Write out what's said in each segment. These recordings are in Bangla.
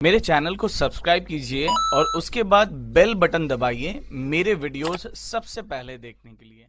मेरे चैनल को सब्सक्राइब कीजिए और उसके बाद बेल बटन दबाइए मेरे वीडियोस सबसे पहले देखने के लिए।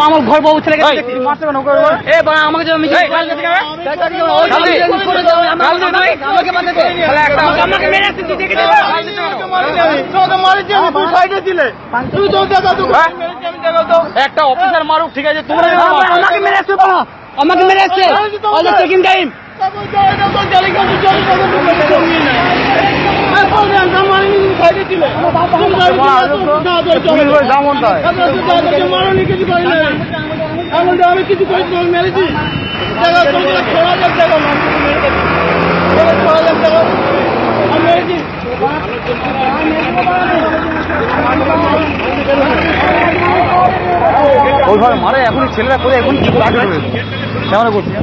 আমার ঘর বউ ছেলে আমাকে একটা অফিসার মারুক, ঠিক আছে, তোমরা আমাকে মেরে আসছে, আমাকে মেরে আসছে চেকিং টাইম। আমি কিছু করি মেরেছি ওইভাবে মারে। এখন ছেলেরা করে এখন কেমন করছে।